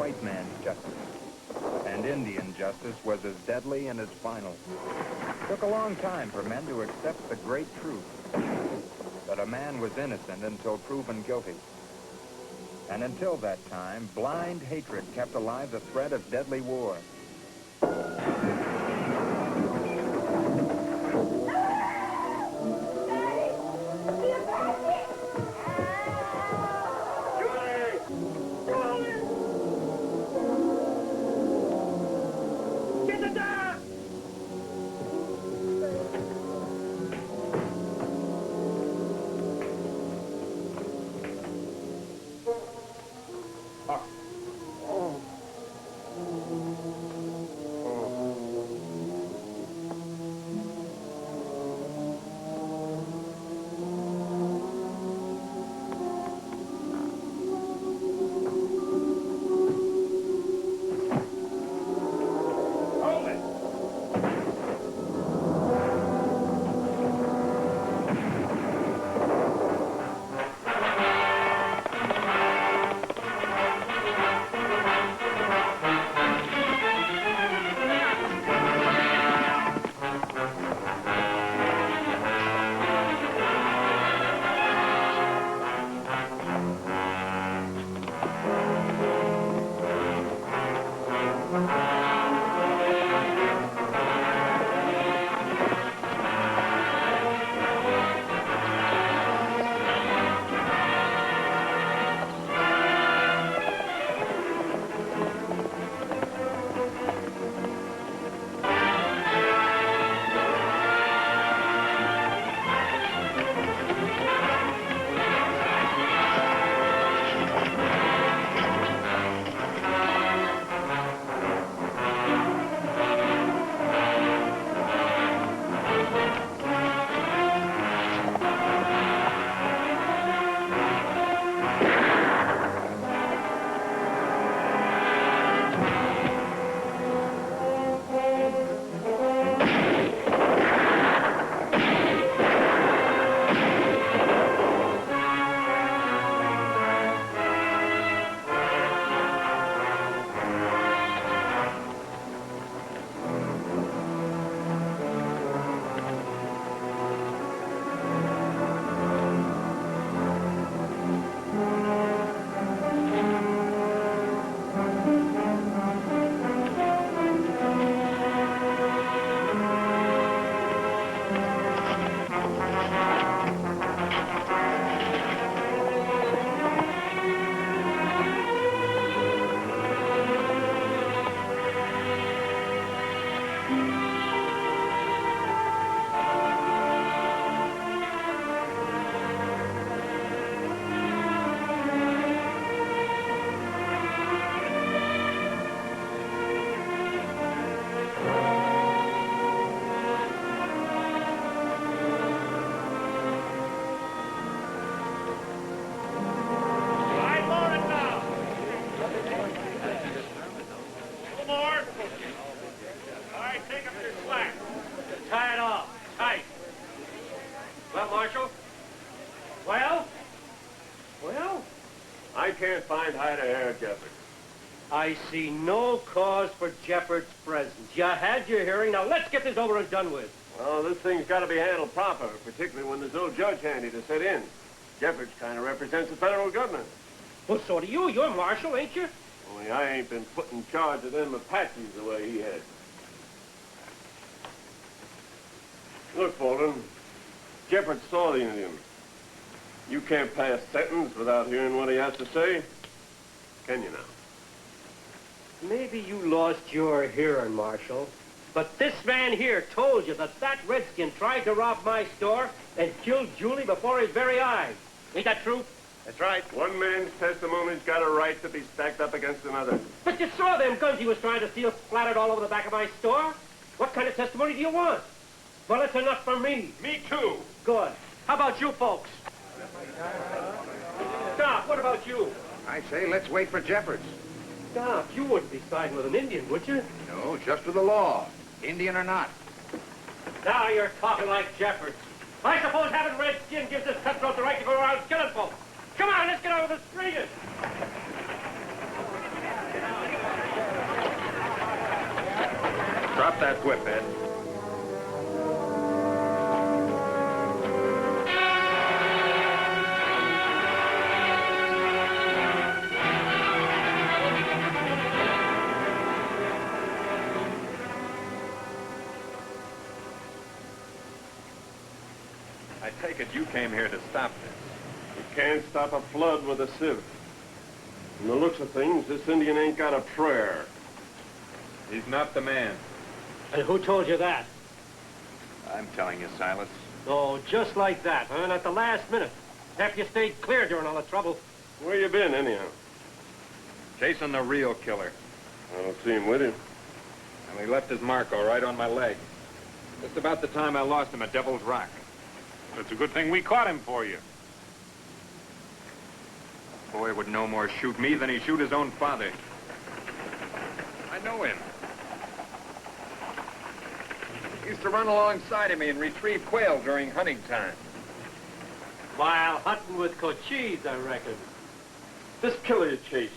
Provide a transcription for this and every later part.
white man's justice. And Indian justice was as deadly and as final. It took a long time for men to accept the great truth that a man was innocent until proven guilty. And until that time, blind hatred kept alive the threat of deadly war. I see no cause for Jeffords' presence. You had your hearing. Now let's get this over and done with. Well, this thing's got to be handled proper, particularly when there's no judge handy to sit in. Jeffords kind of represents the federal government. Well, so do you. You're marshal, ain't you? Only I ain't been put in charge of them Apaches the way he has. Look, Fulton, Jeffords saw the Indian. You can't pass sentence without hearing what he has to say, can you now? Maybe you lost your hearing, Marshal. But this man here told you that that redskin tried to rob my store and killed Julie before his very eyes. Ain't that true? That's right. One man's testimony's got a right to be stacked up against another. But you saw them guns he was trying to steal splattered all over the back of my store. What kind of testimony do you want? Well, it's enough for me. Me too. Good. How about you folks? Doc, what about you? I say, let's wait for Jeffords. Doc, you wouldn't be siding with an Indian, would you? No, just with the law, Indian or not. Now you're talking like Jeffords. I suppose having red skin gives this cutthroat the right to go around killing folks. Come on, let's get over the street. Drop that whip, Ed. I take it you came here to stop this. You can't stop a flood with a sieve. From the looks of things, this Indian ain't got a prayer. He's not the man. And who told you that? I'm telling you, Silas. Oh, just like that, huh? And at the last minute. After you stayed clear during all the trouble. Where you been, anyhow? Chasing the real killer. I don't see him with you. And he left his mark all right on my leg. Just about the time I lost him at Devil's Rock. It's a good thing we caught him for you. Boy would no more shoot me than he shoot his own father. I know him. He used to run alongside of me and retrieve quail during hunting time. While hunting with Cochise, I reckon. This killer you chased,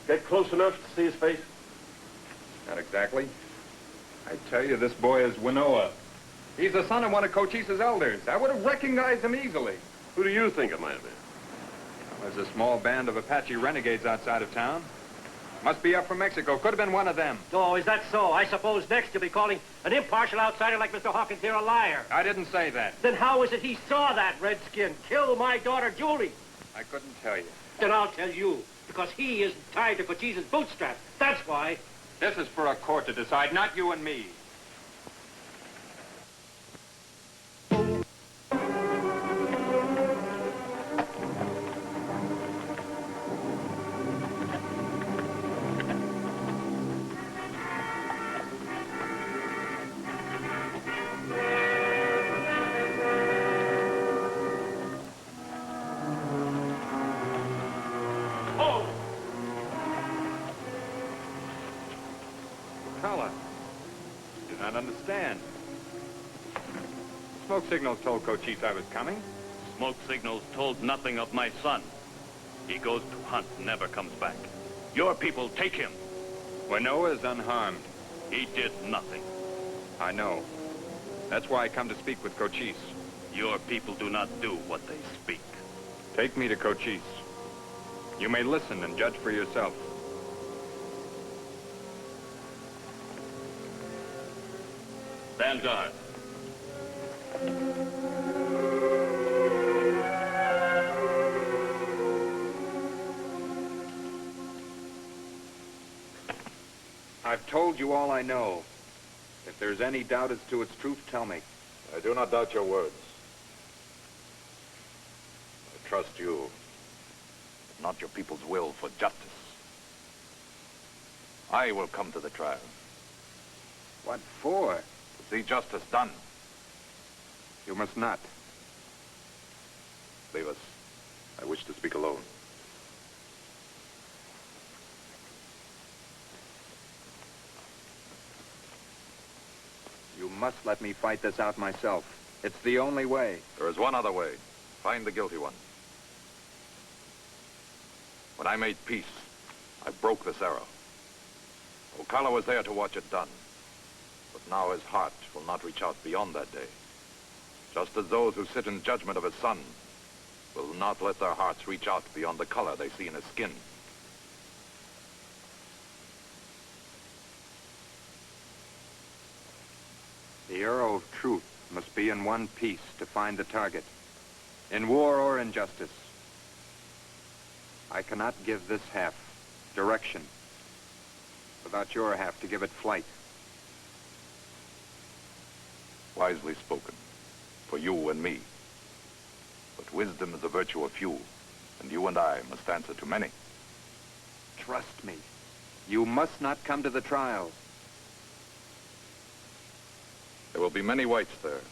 get close enough to see his face? Not exactly. I tell you, this boy is Winnoa. He's the son of one of Cochise's elders. I would have recognized him easily. Who do you think it might have been? There's a small band of Apache renegades outside of town. Must be up from Mexico. Could have been one of them. Oh, is that so? I suppose next you'll be calling an impartial outsider like Mr. Hawkins here a liar. I didn't say that. Then how is it he saw that redskin kill my daughter, Julie? I couldn't tell you. Then I'll tell you. Because he isn't tied to Cochise's bootstrap. That's why. This is for a court to decide, not you and me. Do not understand. Smoke signals told Cochise I was coming. Smoke signals told nothing of my son. He goes to hunt, never comes back. Your people take him. Winnoa is unharmed. He did nothing. I know. That's why I come to speak with Cochise. Your people do not do what they speak. Take me to Cochise. You may listen and judge for yourself. Stand guard. I've told you all I know. If there's any doubt as to its truth, tell me. I do not doubt your words. I trust you, but not your people's will for justice. I will come to the trial. What for? To see justice done. You must not. Leave us. I wish to speak alone. You must let me fight this out myself. It's the only way. There is one other way. Find the guilty one. When I made peace, I broke this arrow. Ocala was there to watch it done. But now his heart will not reach out beyond that day. Just as those who sit in judgment of his son will not let their hearts reach out beyond the color they see in his skin. The arrow of truth must be in one piece to find the target, in war or in justice. I cannot give this half direction without your half to give it flight. Wisely spoken, for you and me. But wisdom is a virtue of few, and you and I must answer to many. Trust me. You must not come to the trial. There will be many whites there,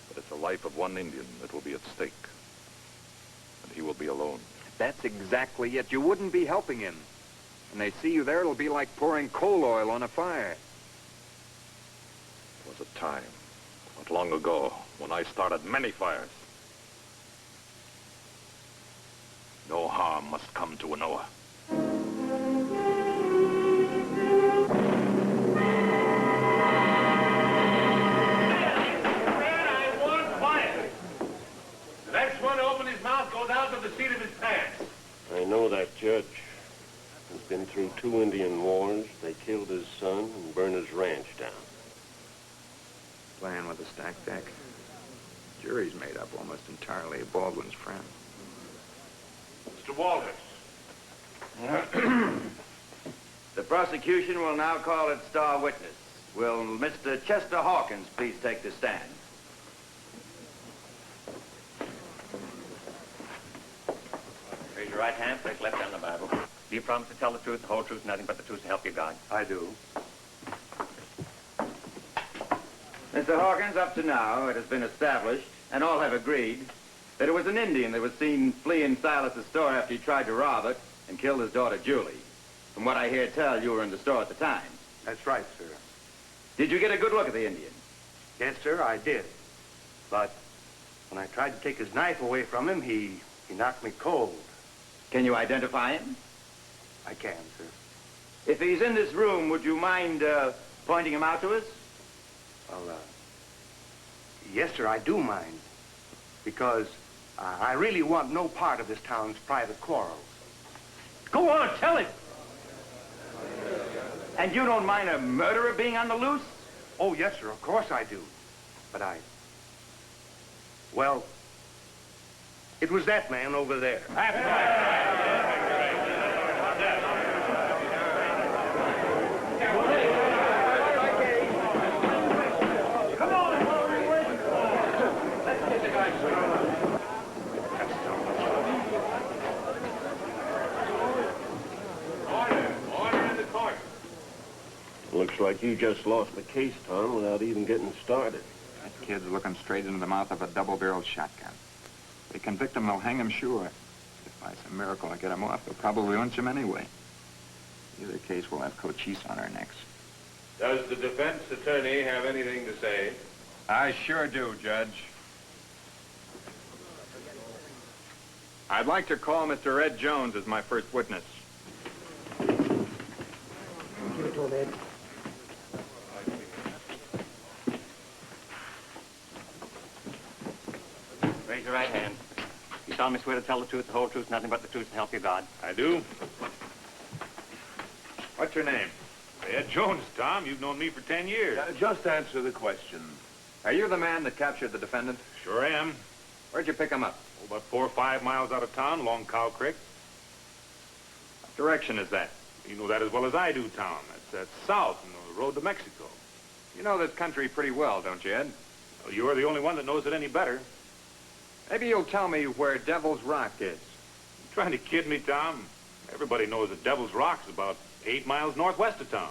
but it's the life of one Indian that will be at stake, and he will be alone. That's exactly it. You wouldn't be helping him. When they see you there, it'll be like pouring coal oil on a fire. There was a time, not long ago, when I started many fires. No harm must come to Winnoa. been through 2 Indian wars. They killed his son and burned his ranch down. Playing with a stacked deck. Jury's made up almost entirely of Baldwin's friends. Mr. Walters. The prosecution will now call its star witness. Will Mr. Chester Hawkins please take the stand? Raise your right hand, place left hand on the Bible. Do you promise to tell the truth, the whole truth, nothing but the truth to help you God? I do. Mr. Hawkins, up to now, it has been established, and all have agreed, that it was an Indian that was seen fleeing Silas's store after he tried to rob it and killed his daughter, Julie. From what I hear tell, you were in the store at the time. That's right, sir. Did you get a good look at the Indian? Yes, sir, I did. But when I tried to take his knife away from him, he knocked me cold. Can you identify him? I can, sir. If he's in this room, would you mind pointing him out to us? Well, yes, sir, I do mind. Because I really want no part of this town's private quarrels. Go on, tell him. And you don't mind a murderer being on the loose? Oh, yes, sir, of course I do. But well, it was that man over there. Looks like you just lost the case, Tom, without even getting started. That kid's looking straight into the mouth of a double-barreled shotgun. If they convict him, they'll hang him sure. If by some miracle I get him off, they'll probably lynch him anyway. Either case, we'll have Cochise on our necks. Does the defense attorney have anything to say? I sure do, Judge. I'd like to call Mr. Ed Jones as my first witness. Give it to him, Ed. Raise your right hand. You solemnly swear to tell the truth, the whole truth, nothing but the truth to help you God? I do. What's your name? Ed Jones, Tom. You've known me for 10 years. Just answer the question. Are you the man that captured the defendant? Sure am. Where'd you pick him up? About 4 or 5 miles out of town along Cow Creek. What direction is that? You know that as well as I do, Tom. That's south on the road to Mexico. You know this country pretty well, don't you, Ed? Well, you're the only one that knows it any better. Maybe you'll tell me where Devil's Rock is. You trying to kid me, Tom? Everybody knows that Devil's Rock's about 8 miles northwest of town.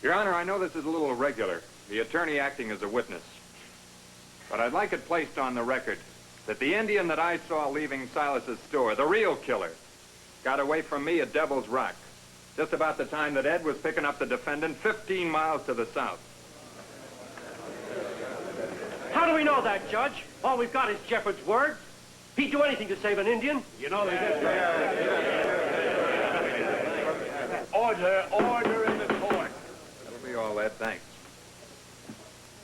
Your Honor, I know this is a little irregular, the attorney acting as a witness. But I'd like it placed on the record that the Indian that I saw leaving Silas's store, the real killer, got away from me at Devil's Rock, just about the time that Ed was picking up the defendant 15 miles to the south. How do we know that, Judge? All we've got is Jeffords' word. He'd do anything to save an Indian. You know they did. Order in the court. That'll be all, Ed. Thanks.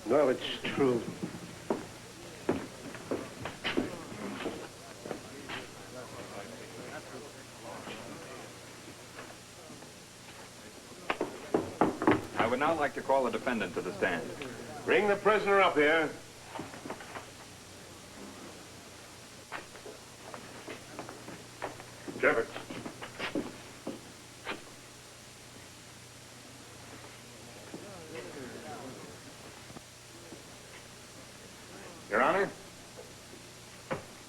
Well, it's true. I would now like to call the defendant to the stand. Bring the prisoner up here. Jeffords. Your Honor,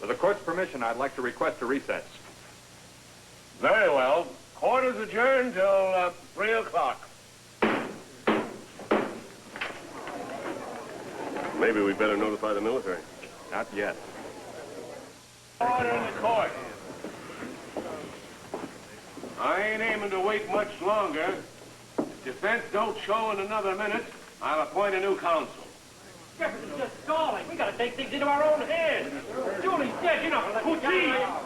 with the court's permission, I'd like to request a recess. Very well. Court is adjourned till 3 o'clock. Maybe we better notify the military. Not yet. Order in the court. I ain't aiming to wait much longer. If defense don't show in another minute, I'll appoint a new counsel. Jeffords is just stalling. We gotta take things into our own hands. Julie's dead. You're not gonna let me die.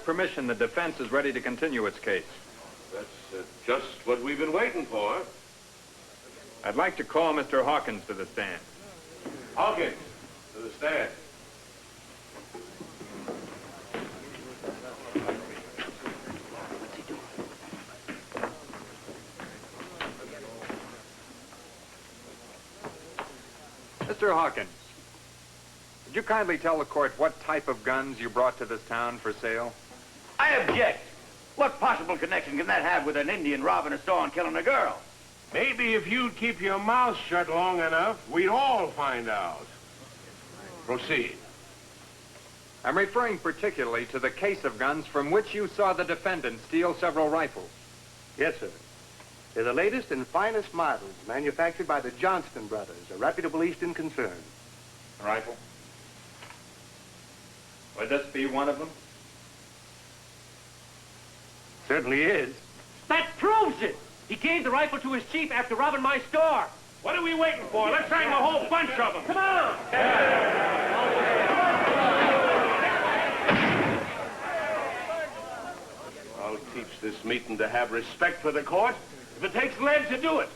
permission, the defense is ready to continue its case. That's just what we've been waiting for. I'd like to call Mr. Hawkins to the stand. Hawkins, to the stand. Mr. Hawkins, would you kindly tell the court what type of guns you brought to this town for sale? I object. What possible connection can that have with an Indian robbing a store and killing a girl? Maybe if you'd keep your mouth shut long enough, we'd all find out. Proceed. I'm referring particularly to the case of guns from which you saw the defendant steal several rifles. Yes, sir. They're the latest and finest models manufactured by the Johnston brothers, a reputable Eastern concern. A rifle? Would this be one of them? Certainly is. That proves it. He gave the rifle to his chief after robbing my store. What are we waiting for? Let's hang the whole bunch of them. Come on. I'll teach this meeting to have respect for the court if it takes lead to do it.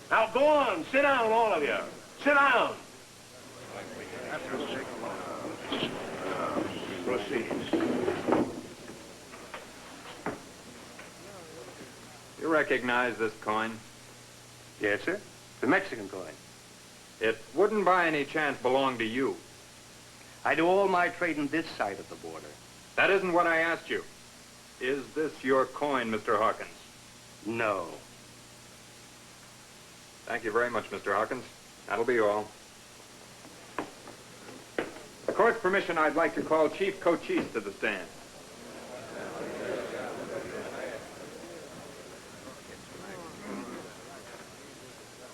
Now go on. Sit down, all of you. Sit down. Proceed. You recognize this coin? Yes, sir. The Mexican coin. It wouldn't by any chance belong to you. I do all my trade on this side of the border. That isn't what I asked you. Is this your coin, Mr. Hawkins? No. Thank you very much, Mr. Hawkins. That'll be all. With court's permission, I'd like to call Chief Cochise to the stand.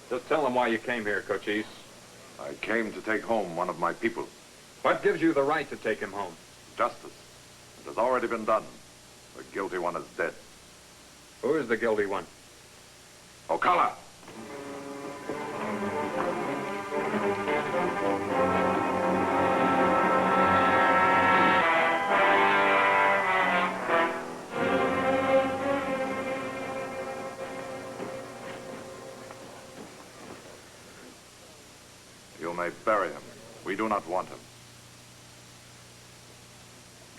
Just tell him why you came here, Cochise. I came to take home one of my people. What gives you the right to take him home? Justice. It has already been done. The guilty one is dead. Who is the guilty one? Ocala! You may bury him. We do not want him.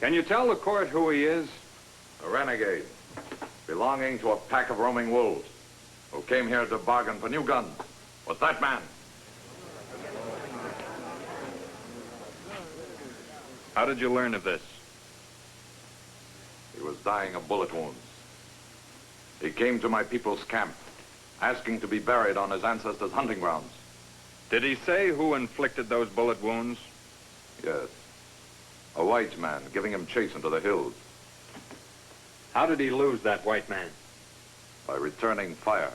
Can you tell the court who he is? A renegade, belonging to a pack of roaming wolves, who came here to bargain for new guns. Was that man? How did you learn of this? He was dying of bullet wounds. He came to my people's camp, asking to be buried on his ancestors' hunting grounds. Did he say who inflicted those bullet wounds? Yes. A white man giving him chase into the hills. How did he lose that white man? By returning fire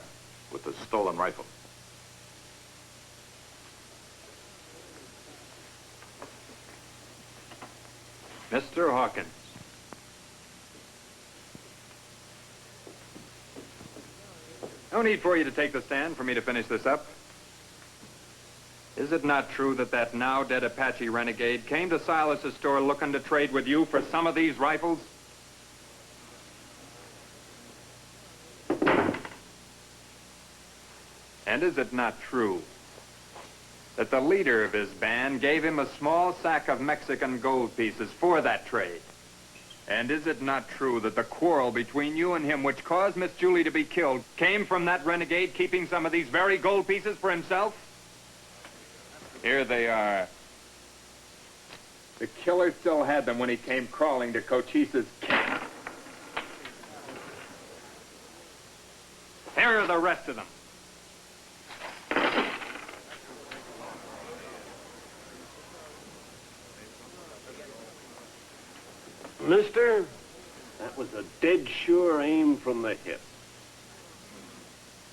with the stolen rifle. Mr. Hawkins. No need for you to take the stand for me to finish this up. Is it not true that that now dead Apache renegade came to Silas's store looking to trade with you for some of these rifles? And is it not true that the leader of his band gave him a small sack of Mexican gold pieces for that trade? And is it not true that the quarrel between you and him, which caused Miss Julie to be killed, came from that renegade keeping some of these very gold pieces for himself? Here they are. The killer still had them when he came crawling to Cochise's camp. There are the rest of them. Mister, that was a dead sure aim from the hip.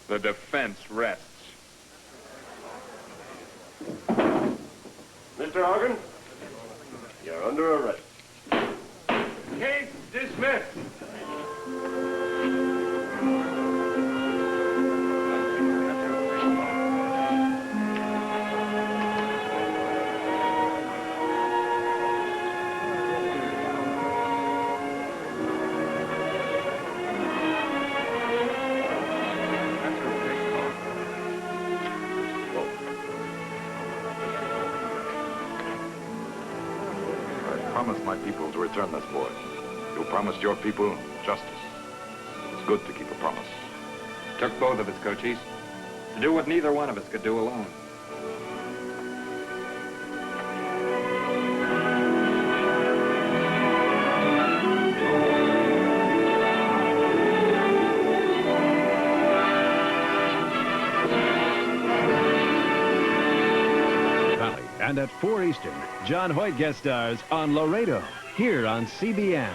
The defense rests. Mr. Hawkins, you're under arrest. Case dismissed. promised my people to return this boy. You promised your people justice. It's good to keep a promise. Took both of us, Cochise, to do what neither one of us could do alone. And at 4 Eastern, John Hoyt guest stars on Laredo, here on CBN.